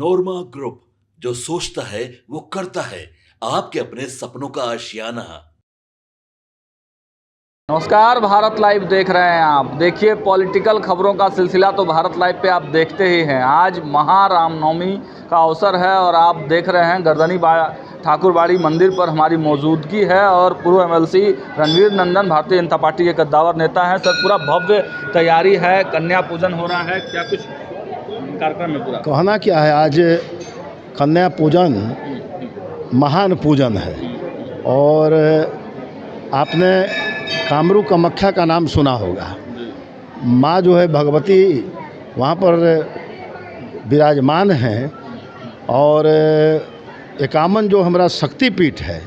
नोरमा group, जो सोचता है वो करता है। आपके अपने सपनों का आशियाना। नमस्कार, भारत लाइव देख रहे हैं आप। देखिए, पॉलिटिकल खबरों का सिलसिला तो भारत लाइव पे आप देखते ही हैं। आज महारामनवमी का अवसर है और आप देख रहे हैं गर्दनी ठाकुरबाड़ी मंदिर पर हमारी मौजूदगी है और पूर्व एमएलसी रणवीर नंदन भारतीय जनता पार्टी के कद्दावर नेता हैं। सर, पूरा भव्य तैयारी है, कन्या पूजन हो रहा है, क्या कुछ कार्यक्रम है? पूरा कहना क्या है, आज कन्या पूजन महान पूजन है। और आपने कामरू कामाख्या का नाम सुना होगा। माँ जो है भगवती वहाँ पर विराजमान हैं और 51 जो हमारा शक्तिपीठ है।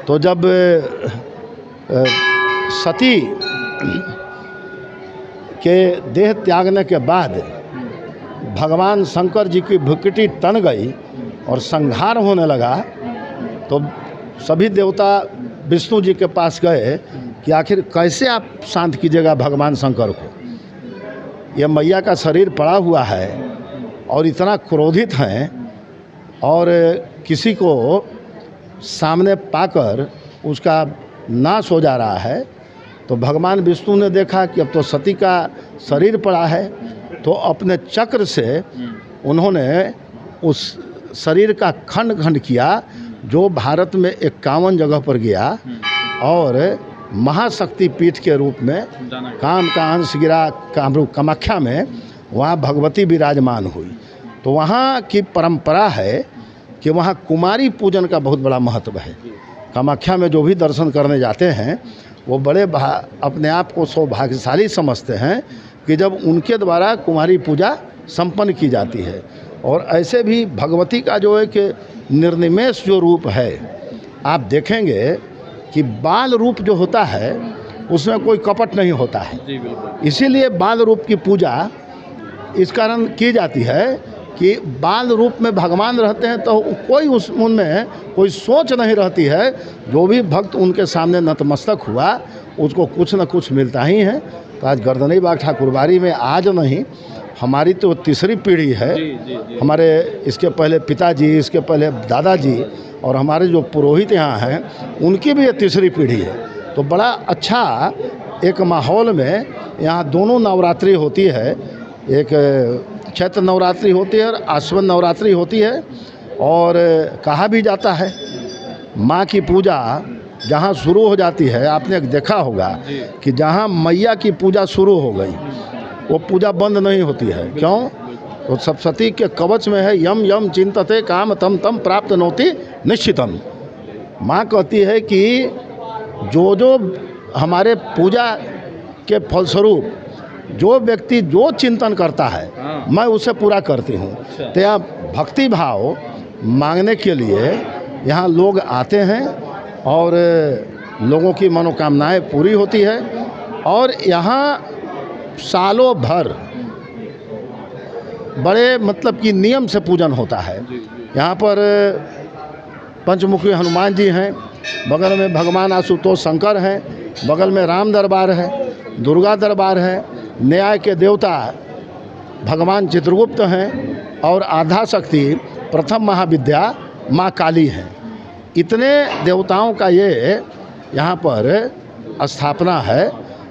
तो जब सती के देह त्यागने के बाद भगवान शंकर जी की भुक्टी तन गई और संहार होने लगा, तो सभी देवता विष्णु जी के पास गए कि आखिर कैसे आप शांत कीजिएगा भगवान शंकर को। यह मैया का शरीर पड़ा हुआ है और इतना क्रोधित हैं और किसी को सामने पाकर उसका नाश हो जा रहा है। तो भगवान विष्णु ने देखा कि अब तो सती का शरीर पड़ा है, तो अपने चक्र से उन्होंने उस शरीर का खंड खंड किया, जो भारत में 51 जगह पर गया और महाशक्ति पीठ के रूप में काम का अंश गिरा कामरू कामाख्या में। वहाँ भगवती विराजमान हुई। तो वहाँ की परंपरा है कि वहाँ कुमारी पूजन का बहुत बड़ा महत्व है। कामाख्या में जो भी दर्शन करने जाते हैं वो बड़े अपने आप को सौभाग्यशाली समझते हैं कि जब उनके द्वारा कुमारी पूजा संपन्न की जाती है। और ऐसे भी भगवती का जो है कि निर्निमेष जो रूप है, आप देखेंगे कि बाल रूप जो होता है उसमें कोई कपट नहीं होता है। इसीलिए बाल रूप की पूजा इस कारण की जाती है कि बाल रूप में भगवान रहते हैं, तो कोई उनमें कोई सोच नहीं रहती है। जो भी भक्त उनके सामने नतमस्तक हुआ उसको कुछ न कुछ मिलता ही है। तो आज गर्दनी बाग ठाकुरबाड़ी में आज नहीं, हमारी तो तीसरी पीढ़ी है। हमारे इसके पहले पिताजी, इसके पहले दादाजी और हमारे जो पुरोहित यहाँ हैं उनकी भी ये तीसरी पीढ़ी है। तो बड़ा अच्छा एक माहौल में यहाँ दोनों नवरात्रि होती है। एक चैत्र नवरात्रि होती है और आश्विन नवरात्रि होती है। और कहा भी जाता है माँ की पूजा जहाँ शुरू हो जाती है, आपने देखा होगा कि जहाँ मैया की पूजा शुरू हो गई वो पूजा बंद नहीं होती है। क्यों? तो सप्तशती के कवच में है, यम यम चिंतते काम तम तम प्राप्त नोति निश्चितम। माँ कहती है कि जो जो हमारे पूजा के फलस्वरूप जो व्यक्ति जो चिंतन करता है मैं उसे पूरा करती हूँ। तो यहाँ भक्ति भाव मांगने के लिए यहाँ लोग आते हैं और लोगों की मनोकामनाएं पूरी होती है। और यहाँ सालों भर बड़े मतलब कि नियम से पूजन होता है। यहाँ पर पंचमुखी हनुमान जी हैं, बगल में भगवान आशुतोष शंकर हैं, बगल में राम दरबार है, दुर्गा दरबार है, न्याय के देवता भगवान चित्रगुप्त हैं और आधा शक्ति प्रथम महाविद्या माँ काली हैं। इतने देवताओं का ये यहाँ पर स्थापना है।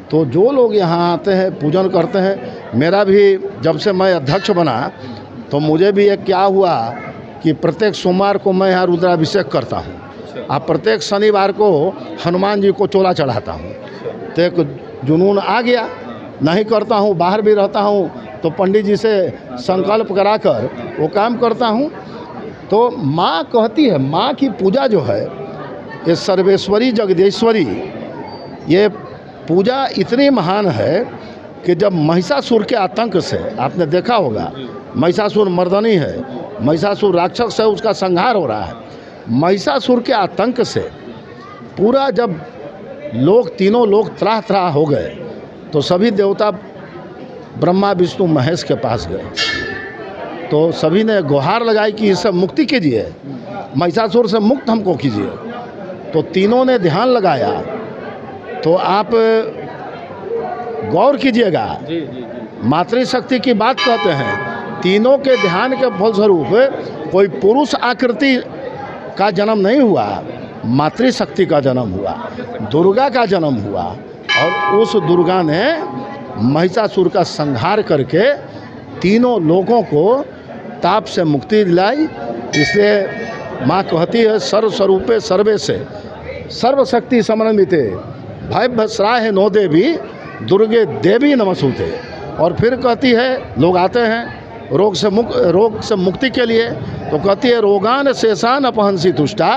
तो जो लोग यहाँ आते हैं पूजन करते हैं। मेरा भी जब से मैं अध्यक्ष बना तो मुझे भी एक क्या हुआ कि प्रत्येक सोमवार को मैं यहाँ रुद्राभिषेक करता हूँ। आप प्रत्येक शनिवार को हनुमान जी को चोला चढ़ाता हूँ। तो एक जुनून आ गया, नहीं करता हूँ, बाहर भी रहता हूँ तो पंडित जी से संकल्प कराकर वो काम करता हूँ। तो माँ कहती है, माँ की पूजा जो है ये सर्वेश्वरी जगदीश्वरी, ये पूजा इतनी महान है कि जब महिषासुर के आतंक से, आपने देखा होगा महिषासुर मर्दनी है, महिषासुर राक्षस है, उसका संहार हो रहा है। महिषासुर के आतंक से पूरा जब लोग तीनों लोग त्राह त्राह हो गए तो सभी देवता ब्रह्मा विष्णु महेश के पास गए। तो सभी ने गुहार लगाई कि इससे मुक्ति कीजिए, महिषासुर से मुक्त हमको कीजिए। तो तीनों ने ध्यान लगाया। तो आप गौर कीजिएगा, मातृशक्ति की बात कहते हैं तीनों के ध्यान के फलस्वरूप कोई पुरुष आकृति का जन्म नहीं हुआ, मातृशक्ति का जन्म हुआ, दुर्गा का जन्म हुआ। और उस दुर्गा ने महिषासुर का संहार करके तीनों लोगों को ताप से मुक्ति दिलाई। इसलिए माँ कहती है सर्वस्वरूपे सर्वे से सर्वशक्ति समन्विते भयभस्राय नो देवी दुर्गे देवी नमस्तुते। और फिर कहती है, लोग आते हैं रोग से मुक्ति के लिए, तो कहती है रोगान शेषान अपहंसी तुष्टा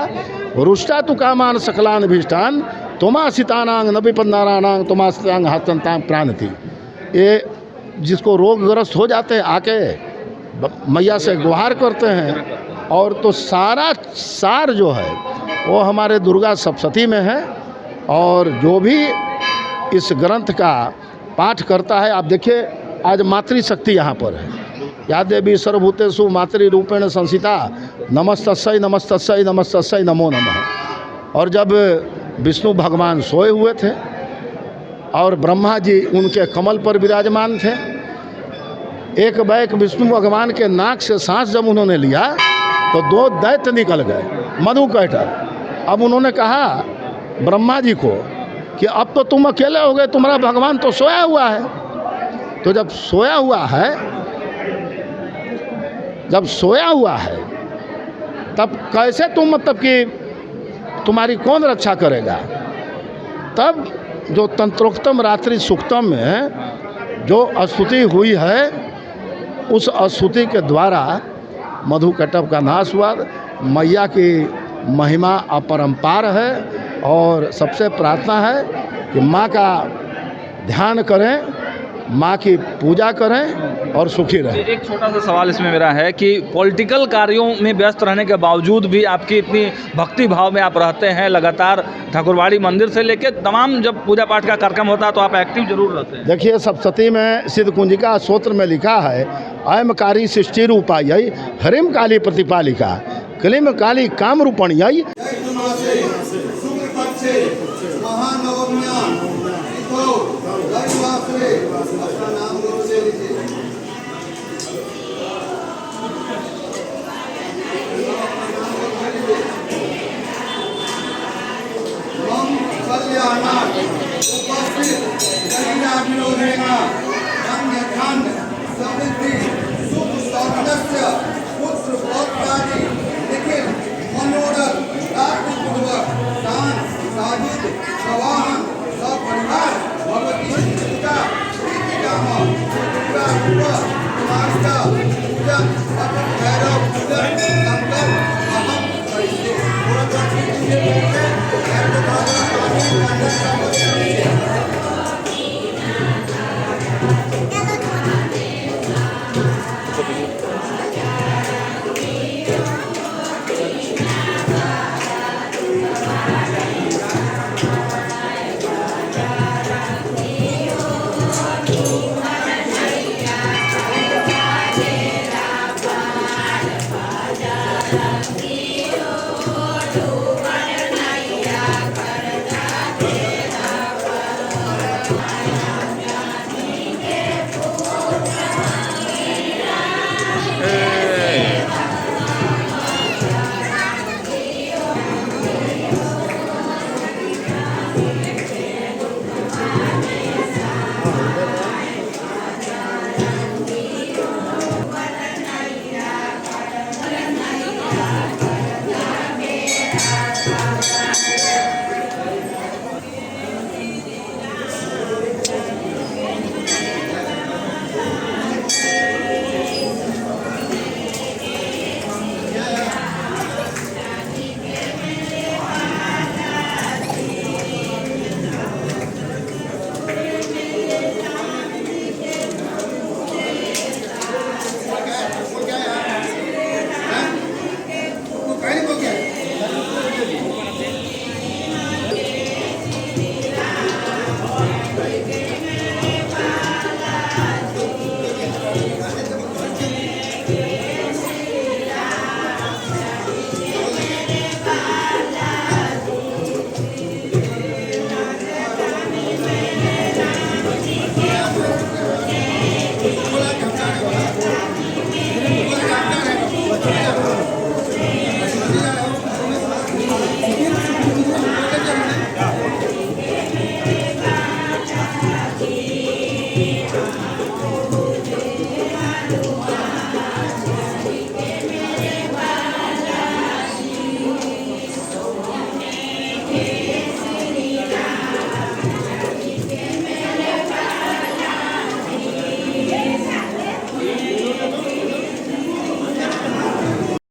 रुष्टा तु कामान सकलान भीष्टान तुमा सीतानांग नबिपन्नाराणांग तुमा सीतांग हाथंतांग प्राणति। ये जिसको रोगग्रस्त हो जाते हैं आके मैया से गुहार करते हैं, और तो सारा सार जो है वो हमारे दुर्गा सप्तशती में है। और जो भी इस ग्रंथ का पाठ करता है, आप देखिए आज मातृशक्ति यहाँ पर है। या देवी सर्वभूतेषु मातृरूपेण संसिता नमस्तस्यै नमस्तस्यै नमस्तस्यै नमो नमः। और जब विष्णु भगवान सोए हुए थे और ब्रह्मा जी उनके कमल पर विराजमान थे, एक बैक विष्णु भगवान के नाक से सांस जब उन्होंने लिया तो 2 दैत्य निकल गए, मधुकैटभ। अब उन्होंने कहा ब्रह्मा जी को कि अब तो तुम अकेले हो गए, तुम्हारा भगवान तो सोया हुआ है। तो जब सोया हुआ है तब कैसे तुम, मतलब कि तुम्हारी कौन रक्षा करेगा। तब जो तंत्रोक्तम रात्रि सूक्तम में जो स्तुति हुई है, उस स्तुति के द्वारा मधुकैटभ का नाश हुआ। मैया की महिमा अपरंपार है और सबसे प्रार्थना है कि माँ का ध्यान करें, माँ की पूजा करें और सुखी रहें। एक छोटा सा सवाल इसमें मेरा है कि पॉलिटिकल कार्यों में व्यस्त रहने के बावजूद भी आपकी इतनी भक्ति भाव में आप रहते हैं लगातार, ठाकुरबाड़ी मंदिर से लेके तमाम जब पूजा पाठ का कार्यक्रम होता है तो आप एक्टिव जरूर रहते हैं। देखिए सप्तशती में सिद्ध कुंजिका स्तोत्र में लिखा है, अयम कारी सृष्टि रूपायै हरिम काली प्रतिपालिका क्लीम काली काम रूपण्यै।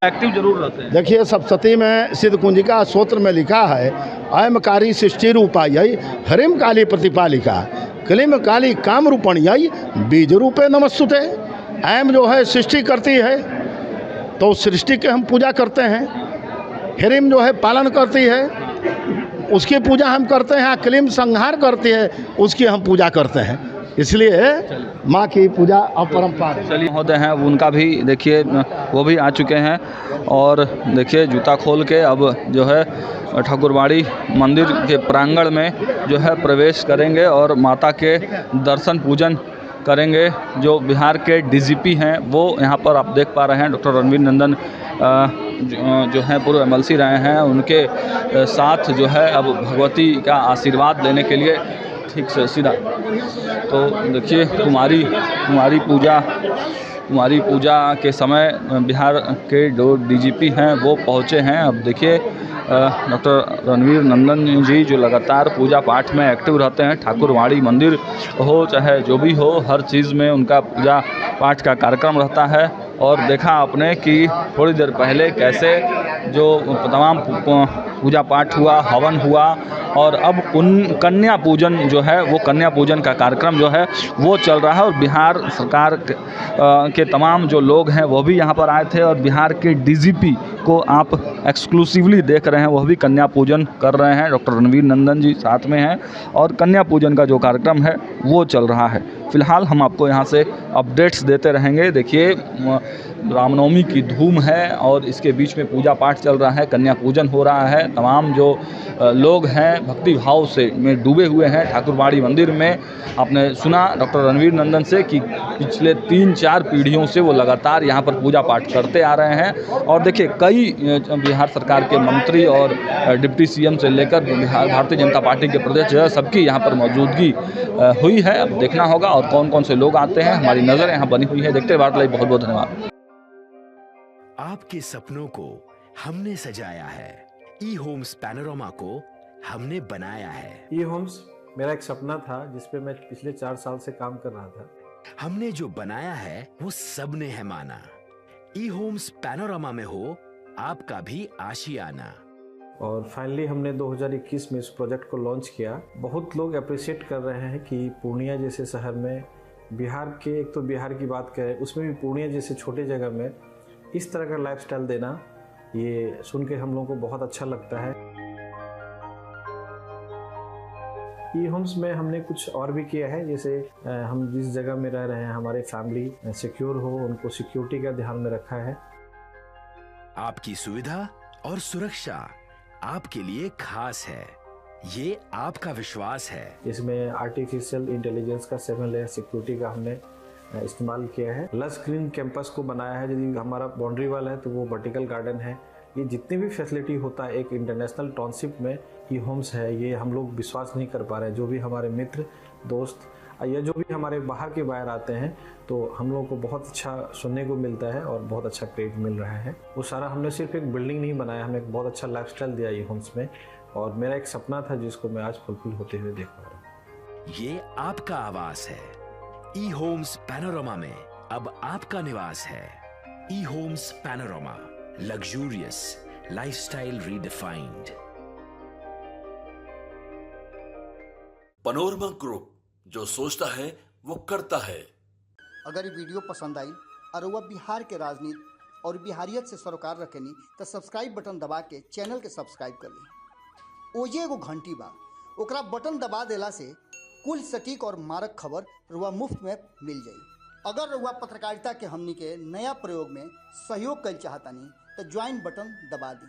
एक्टिव जरूर रहते हैं। देखिए सप्तशती में सिद्ध कुंजिका स्तोत्र में लिखा है, अयमकारी सृष्टि रूपायई हरिम काली प्रतिपालिका क्लीम काली काम रूपणयई बीज रूपे नमस्तुते। ऐम जो है सृष्टि करती है तो सृष्टि के हम पूजा करते हैं। हिरिम जो है पालन करती है, उसकी पूजा हम करते हैं। क्लीम संहार करती है, उसकी हम पूजा करते हैं। इसलिए माँ की पूजा अपरंपार है। चलिए महोदय हैं, उनका भी देखिए वो भी आ चुके हैं और देखिए जूता खोल के अब जो है ठाकुरबाड़ी मंदिर के प्रांगण में जो है प्रवेश करेंगे और माता के दर्शन पूजन करेंगे। जो बिहार के डीजीपी हैं वो यहाँ पर आप देख पा रहे हैं, डॉक्टर रणवीर नंदन जो हैं पूर्व एमएलसी रहे हैं, उनके साथ जो है अब भगवती का आशीर्वाद लेने के लिए ठीक से सीधा तो देखिए कुमारी पूजा के समय बिहार के जो डीजीपी हैं वो पहुँचे हैं। अब देखिए डॉक्टर रणवीर नंदन जी जो लगातार पूजा पाठ में एक्टिव रहते हैं, ठाकुरवाड़ी मंदिर हो चाहे जो भी हो, हर चीज़ में उनका पूजा पाठ का कार्यक्रम रहता है। और देखा आपने कि थोड़ी देर पहले कैसे जो तमाम पूजा पाठ हुआ, हवन हुआ और अब कन्या पूजन जो है वो कन्या पूजन का कार्यक्रम जो है वो चल रहा है। और बिहार सरकार के तमाम जो लोग हैं वो भी यहाँ पर आए थे और बिहार के डीजीपी को आप एक्सक्लूसिवली देख रहे हैं, वह भी कन्या पूजन कर रहे हैं। डॉक्टर रणवीर नंदन जी साथ में हैं और कन्या पूजन का जो कार्यक्रम है वो चल रहा है। फिलहाल हम आपको यहाँ से अपडेट्स देते रहेंगे। देखिए रामनवमी की धूम है और इसके बीच में पूजा पाठ चल रहा है, कन्या पूजन हो रहा है। तमाम जो लोग हैं भक्ति भाव से में डूबे हुए हैं ठाकुरबाड़ी मंदिर में। आपने सुना डॉक्टर रणवीर नंदन से कि पिछले 3-4 पीढ़ियों से वो लगातार यहाँ पर पूजा पाठ करते आ रहे हैं। और देखिए कई बिहार सरकार के मंत्री और डिप्टी सीएम से लेकर भारतीय जनता पार्टी के प्रदेश जो है सबकी यहाँ पर मौजूदगी हुई है। अब देखना होगा और कौन कौन से लोग आते हैं। हमारी नज़र यहाँ बनी हुई है, देखते भारत लाइव। बहुत बहुत धन्यवाद। आपके सपनों को हमने सजाया है, ई होम्स पैनोरमा को हमने बनाया है। ई होम्स मेरा एक सपना था जिस पे मैं पिछले 4 साल से काम कर रहा था। हमने जो बनाया है वो सबने है माना। ई होम्स पैनोरमा में हो आपका भी आशियाना। और फाइनली हमने 2021 में इस प्रोजेक्ट को लॉन्च किया। बहुत लोग अप्रिशिएट कर रहे हैं कि पूर्णिया जैसे शहर में बिहार के, एक तो बिहार की बात करें उसमें भी पूर्णिया जैसे छोटे जगह में इस तरह का लाइफस्टाइल देना, ये सुन के हम लोगों को बहुत अच्छा लगता है। ई होम्स में हमने कुछ और भी किया है, जैसे हम जिस जगह में रह रहे हैं हमारे फैमिली सिक्योर हो, उनको सिक्योरिटी का ध्यान में रखा है। आपकी सुविधा और सुरक्षा आपके लिए खास है, ये आपका विश्वास है। इसमें आर्टिफिशियल इंटेलिजेंस का 7 लेयर सिक्योरिटी का हमने इस्तेमाल किया है। लस ग्रीन कैंपस को बनाया है। यदि हमारा बाउंड्री वाल है तो वो वर्टिकल गार्डन है। ये जितनी भी फैसिलिटी होता है एक इंटरनेशनल टाउनशिप में ई होम्स है, ये हम लोग विश्वास नहीं कर पा रहे हैं। जो भी हमारे मित्र दोस्त या जो भी हमारे बाहर के बाहर आते हैं तो हम लोगों को बहुत अच्छा सुनने को मिलता है और बहुत अच्छा क्रेडिट मिल रहा है। वो सारा हमने सिर्फ एक बिल्डिंग नहीं बनाया, हमें एक बहुत अच्छा लाइफस्टाइल दिया ई होम्स में। और मेरा एक सपना था जिसको मैं आज फुलफिल होते हुए देख पा रहा हूँ। ये आपका आवास है। ई होम्स पैनोरमा में अब आपका निवास है। E Homes Panorama, luxurious lifestyle redefined. Panorama group, जो सोचता है वो करता है। अगर ये वीडियो पसंद आई और वह बिहार के राजनीति और बिहारियत से सरोकार रखेनी तो सब्सक्राइब बटन दबा के चैनल के सब्सक्राइब कर ली। ओजे एगो घंटी बा, ओकरा बटन दबा देला से कुल सटीक और मारक खबर रुआ मुफ्त में मिल जाई। अगर रुआ पत्रकारिता के हमनी के नया प्रयोग में सहयोग कर चाहतानी तो ज्वाइन बटन दबा दी।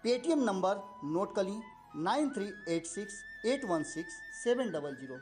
पेटीएम नंबर नोट कर ली 9386816700।